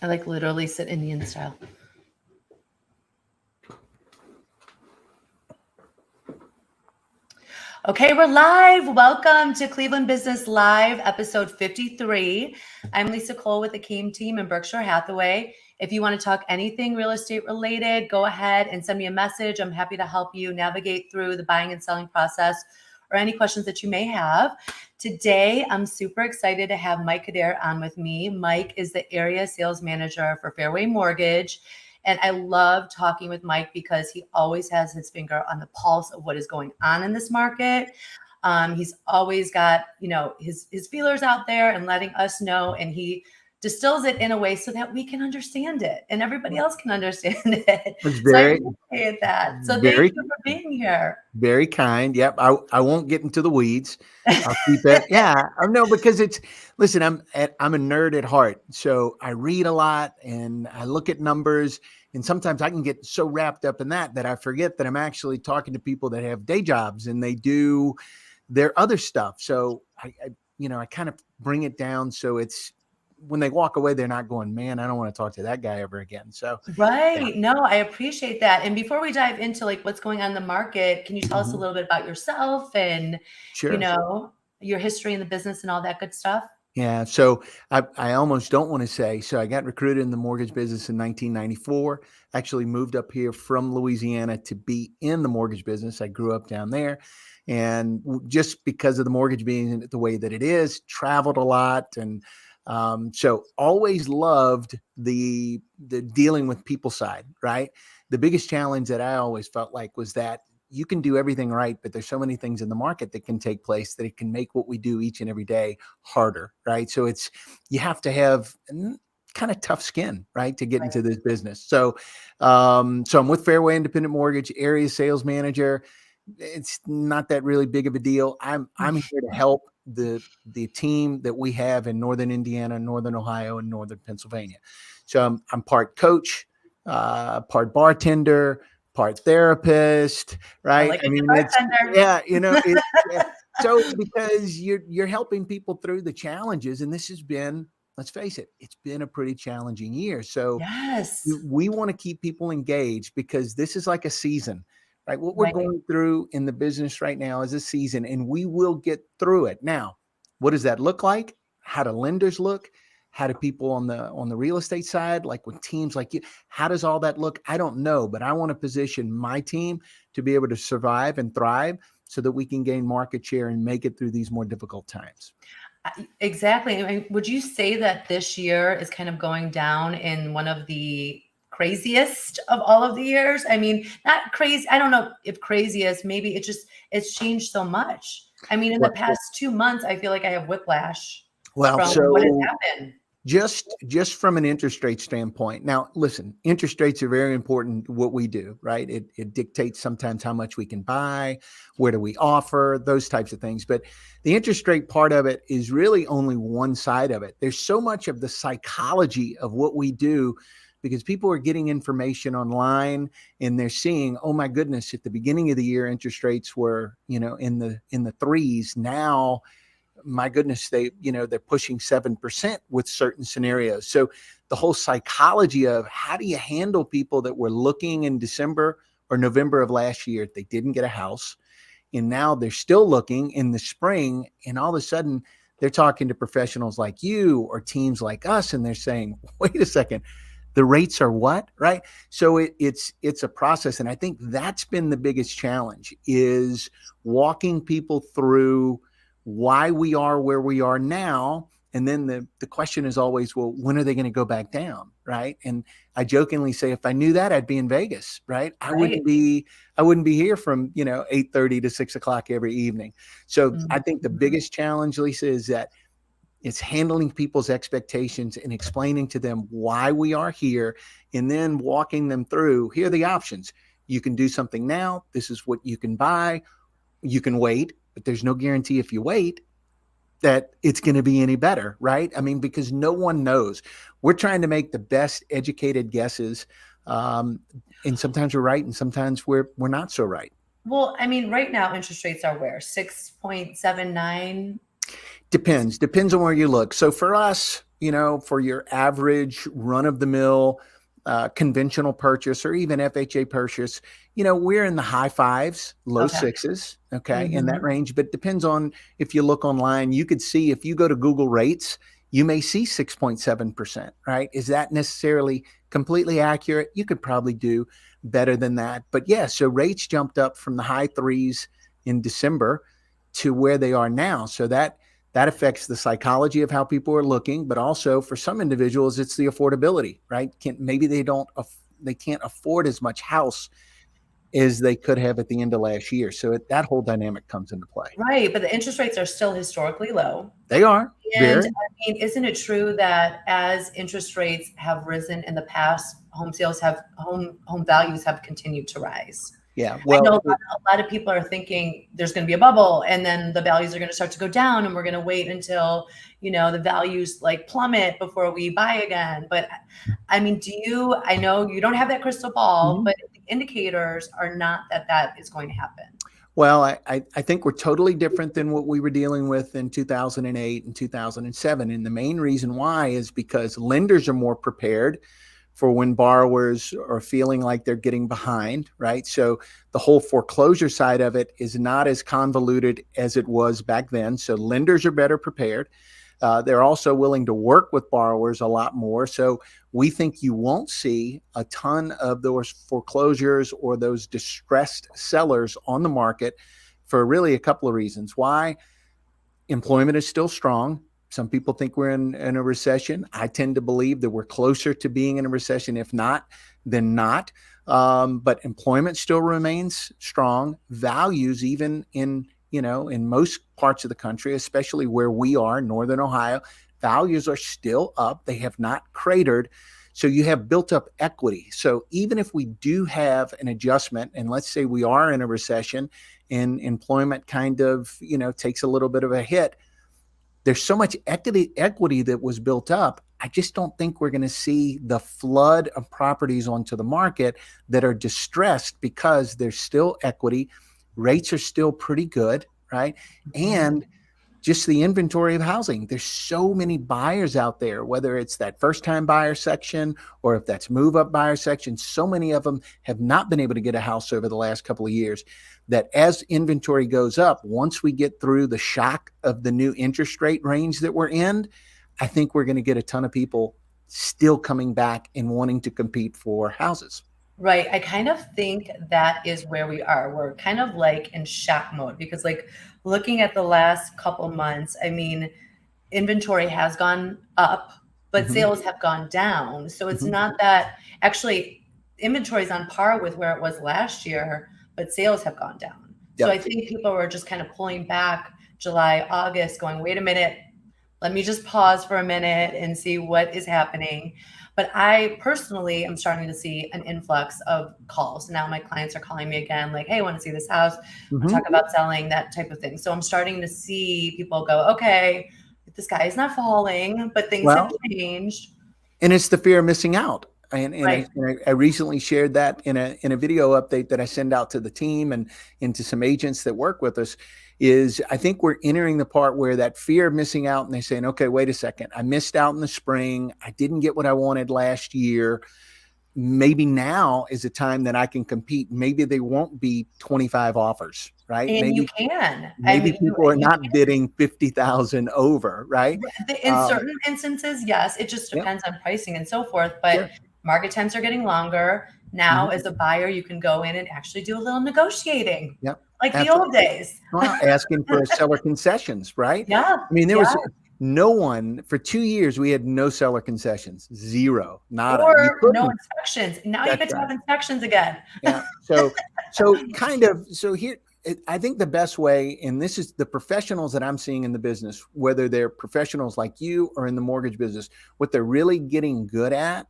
I like literally sit Indian style. Okay, we're live. Welcome to Cleveland Business Live, episode 53. I'm Lisa Cole with the Keem team in Berkshire Hathaway. If you want to talk anything real estate related, go ahead and send me a message. I'm happy to help you navigate through the buying and selling process or any questions that you may have. Today, I'm super excited to have Mike Kadair on with me. Mike is the area sales manager for Fairway Mortgage. And I love talking with Mike because he always has his finger on the pulse of what is going on in this market. He's always got, his feelers out there and letting us know, and he distills it in a way so that we can understand it and everybody else can understand it. It's So I very, appreciate that. So thank very, you for being here. very kind. Yep. I won't get into the weeds. I'll keep it. Yeah. I know because listen, I'm a nerd at heart. So I read a lot and I look at numbers, and sometimes I can get so wrapped up in that I forget that I'm actually talking to people that have day jobs and they do their other stuff. So I kind of bring it down. So it's, when they walk away, they're not going, man, I don't want to talk to that guy ever again. So, Right. yeah. No, I appreciate that. And before we dive into like what's going on in the market, can you tell us a Mhm. little bit about yourself and, Sure. your history in the business and all that good stuff? Yeah. So I almost don't want to say, so I got recruited in the mortgage business in 1994, actually moved up here from Louisiana to be in the mortgage business. I grew up down there, and just because of the mortgage being the way that it is, traveled a lot. And so always loved the dealing with people side, right? The biggest challenge that I always felt like was that you can do everything right, but there's so many things in the market that can take place that it can make what we do each and every day harder, right? So you have to have kind of tough skin, right, to get Right. into this business. So, so I'm with Fairway Independent Mortgage, area sales manager. It's not that really big of a deal. I'm here to help the team that we have in Northern Indiana, Northern Ohio, and Northern Pennsylvania. So I'm part coach, part bartender, part therapist, I right? like I a good mean, bartender. so because you're helping people through the challenges, and this has been, let's face it, it's been a pretty challenging year. So Yes. we want to keep people engaged because this is like a season, right? What we're Right. going through in the business right now is a season, and we will get through it. Now, what does that look like? How do lenders look? How do people on the real estate side, like with teams like you, how does all that look? I don't know, but I want to position my team to be able to survive and thrive so that we can gain market share and make it through these more difficult times. Exactly. I mean, would you say that this year is kind of going down in one of the craziest of all of the years? I mean, not crazy. I don't know if craziest, maybe it's changed so much. I mean, in the Well, past 2 months, I feel like I have whiplash well, from what has so happened. just from an interest rate standpoint. Now, listen, interest rates are very important to what we do, right? It dictates sometimes how much we can buy, where do we offer, those types of things. But the interest rate part of it is really only one side of it. There's so much of the psychology of what we do because people are getting information online and they're seeing, oh my goodness, at the beginning of the year, interest rates were, in the threes. Now, my goodness, they're pushing 7% with certain scenarios. So the whole psychology of how do you handle people that were looking in December or November of last year, they didn't get a house, and now they're still looking in the spring, and all of a sudden they're talking to professionals like you or teams like us, and they're saying, wait a second, the rates are what, right? So it's a process, and I think that's been the biggest challenge is walking people through why we are where we are now. And then the question is always, well, when are they going to go back down? Right. And I jokingly say, if I knew that, I'd be in Vegas. Right. I Right. wouldn't be here from, 8:30 to 6 o'clock every evening. So I think the Mhm. biggest challenge, Lisa, is that it's handling people's expectations and explaining to them why we are here and then walking them through, here are the options. You can do something now. This is what you can buy. You can wait, but there's no guarantee if you wait that it's going to be any better, right? I mean, because no one knows. We're trying to make the best educated guesses, and sometimes we're right, and sometimes we're not so right. Well, I mean, right now interest rates are where? 6.79. Depends on where you look. So for us, for your average run of the mill conventional purchase or even FHA purchase, we're in the high fives, low Okay. sixes, okay, in that Mhm. range. But depends on, if you look online, you could see, if you go to Google rates, you may see 6.7%, right? Is that necessarily completely accurate? You could probably do better than that. But yeah, so rates jumped up from the high threes in December to where they are now. So that affects the psychology of how people are looking, but also for some individuals, it's the affordability, right? Maybe they can't afford as much house as they could have at the end of last year. So that whole dynamic comes into play. Right, but the interest rates are still historically low. They are And very, I mean, isn't it true that as interest rates have risen in the past, home values have continued to rise? yeah. I know Well, a lot of people are thinking there's going to be a bubble and then the values are going to start to go down and we're going to wait until, the values like plummet before we buy again. But I mean, I know you don't have that crystal ball, mhm. but the indicators are not that is going to happen. Well, I think we're totally different than what we were dealing with in 2008 and 2007. And the main reason why is because lenders are more prepared for when borrowers are feeling like they're getting behind, right? So the whole foreclosure side of it is not as convoluted as it was back then. So lenders are better prepared. They're also willing to work with borrowers a lot more. So we think you won't see a ton of those foreclosures or those distressed sellers on the market for really a couple of reasons. Why? Employment is still strong. Some people think we're in a recession. I tend to believe that we're closer to being in a recession, if not, then not. But employment still remains strong. Values, even in most parts of the country, especially where we are, Northern Ohio, values are still up. They have not cratered. So you have built up equity. So even if we do have an adjustment, and let's say we are in a recession and employment kind of, takes a little bit of a hit, there's so much equity that was built up. I just don't think we're going to see the flood of properties onto the market that are distressed because there's still equity. Rates are still pretty good, right? Mhm. And just the inventory of housing. There's so many buyers out there, whether it's that first time buyer section or if that's move up buyer section. So many of them have not been able to get a house over the last couple of years, that as inventory goes up, once we get through the shock of the new interest rate range that we're in, I think we're going to get a ton of people still coming back and wanting to compete for houses. Right. I kind of think that is where we are. We're kind of like in shock mode because, like, looking at the last couple months, I mean, inventory has gone up, but Mhm, sales have gone down. So it's mhm. not that actually inventory is on par with where it was last year, but sales have gone down. So I Yep. think people were just kind of pulling back July, August, going, wait a minute, let me just pause for a minute and see what is happening. But I personally am starting to see an influx of calls. Now my clients are calling me again, like, hey, I want to see this house. I want to Mhm. talk about selling, that type of thing. So I'm starting to see people go, okay, the sky is not falling, but things have Well, changed. and it's the fear of missing out. Right. I recently shared that in a video update that I send out to the team and into some agents that work with us. Is I think we're entering the part where that fear of missing out, and they're saying, okay, wait a second, I missed out in the spring, I didn't get what I wanted last year. Maybe now is a time that I can compete. Maybe they won't be 25 offers, right? And you Maybe can. I maybe mean, people are you not bidding 50,000 over, right? in Um, certain instances, yes, it just yep, depends on pricing and so forth. But sure. market times are getting longer. Now, Mhm, as a buyer, you can go in and actually do a little negotiating yep, like the absolutely. old days. Well, asking for seller concessions, right? Yeah. I mean, there Yeah. was no one for 2 years. We had no seller concessions, zero, nada. You Or no couldn't. inspections. Now you That's get to right. have inspections again. Yeah. So here, I think the best way, and this is the professionals that I'm seeing in the business, whether they're professionals like you or in the mortgage business, what they're really getting good at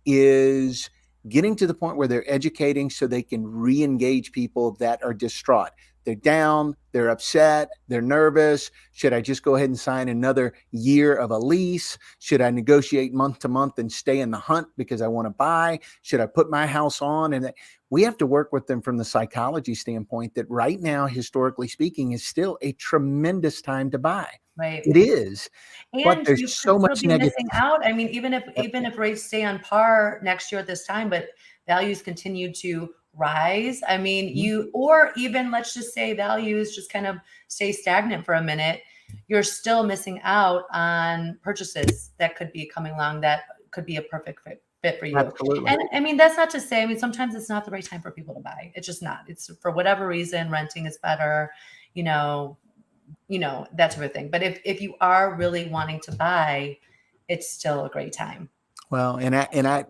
is getting to the point where they're educating so they can re-engage people that are distraught. They're down, they're upset, they're nervous. Should I just go ahead and sign another year of a lease? Should I negotiate month to month and stay in the hunt because I want to buy? Should I put my house on? And we have to work with them from the psychology standpoint that right now, historically speaking, is still a tremendous time to buy. Right. It is, but And there's you could so still much be negative. missing out. I mean, even Yep. if rates stay on par next year at this time, but values continue to rise. I mean, or even let's just say values just kind of stay stagnant for a minute, you're still missing out on purchases that could be coming along that could be a perfect fit for you. Absolutely. And I mean, that's not to say, I mean, sometimes it's not the right time for people to buy. It's just not. It's for whatever reason, renting is better, that type of thing. But if you are really wanting to buy, it's still a great time. Well,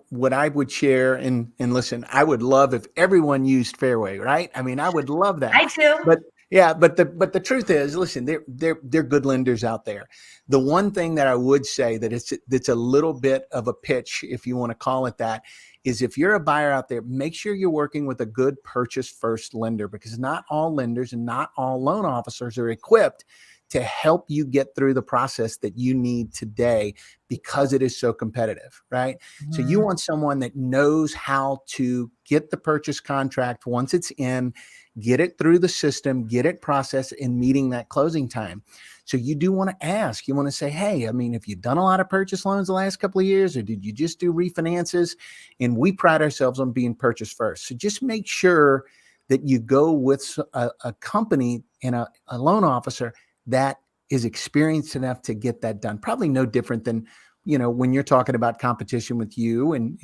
what I would share and listen, I would love if everyone used Fairway, right? I mean, I would love that. I too. But yeah, but the truth is, listen, they're good lenders out there. The one thing that I would say that's a little bit of a pitch, if you want to call it that, is if you're a buyer out there, make sure you're working with a good purchase first lender, because not all lenders and not all loan officers are equipped to help you get through the process that you need today because it is so competitive, right? So you want someone that knows how to get the purchase contract once it's in, get it through the system, get it processed, and meeting that closing time. So you do want to ask, you want to say, hey, I mean, have you done a lot of purchase loans the last couple of years, or did you just do refinances? And we pride ourselves on being purchase first. So just make sure that you go with a company and a loan officer that is experienced enough to get that done. Probably no different than, when you're talking about competition with you and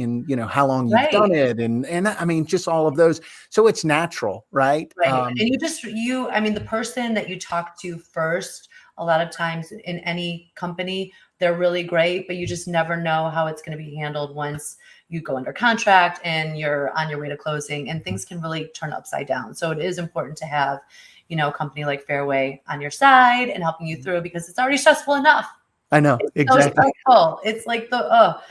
how long you've done it. And I mean, just all of those. So it's natural, right? Right. And I mean, the person that you talk to first, a lot of times in any company, they're really great, but you just never know how it's going to be handled once you go under contract and you're on your way to closing, and things can really turn upside down. So it is important to have, a company like Fairway on your side and helping you through, because it's already stressful enough. I know. It's exactly. So stressful. It's like but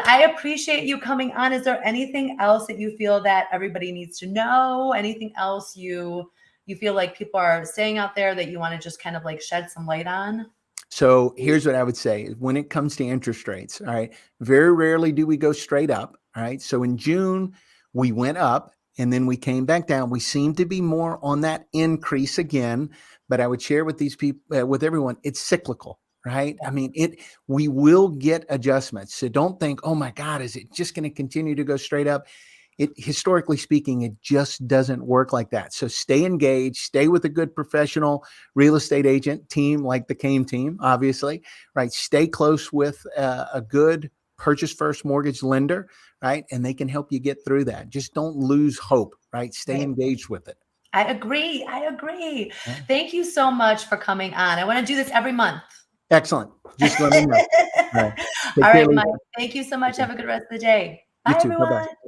I appreciate you coming on. Is there anything else that you feel that everybody needs to know? Anything else you feel like people are saying out there that you want to just kind of like shed some light on? So here's what I would say when it comes to interest rates. All right. Very rarely do we go straight up. All right. So in June, we went up and then we came back down. We seem to be more on that increase again, but I would share with these people, with everyone, it's cyclical, right? I mean, we will get adjustments. So don't think, oh my God, is it just going to continue to go straight up? Historically speaking, it just doesn't work like that. So stay engaged, stay with a good professional real estate agent team, like the Kame team, obviously, right? Stay close with a good purchase first mortgage lender, right? And they can help you get through that. Just don't lose hope, right? Stay engaged with it. I agree. Yeah. Thank you so much for coming on. I want to do this every month. Excellent. Just let me know. All right, Mike. Thank you so much. Have a good rest of the day. Bye, everyone. Bye-bye.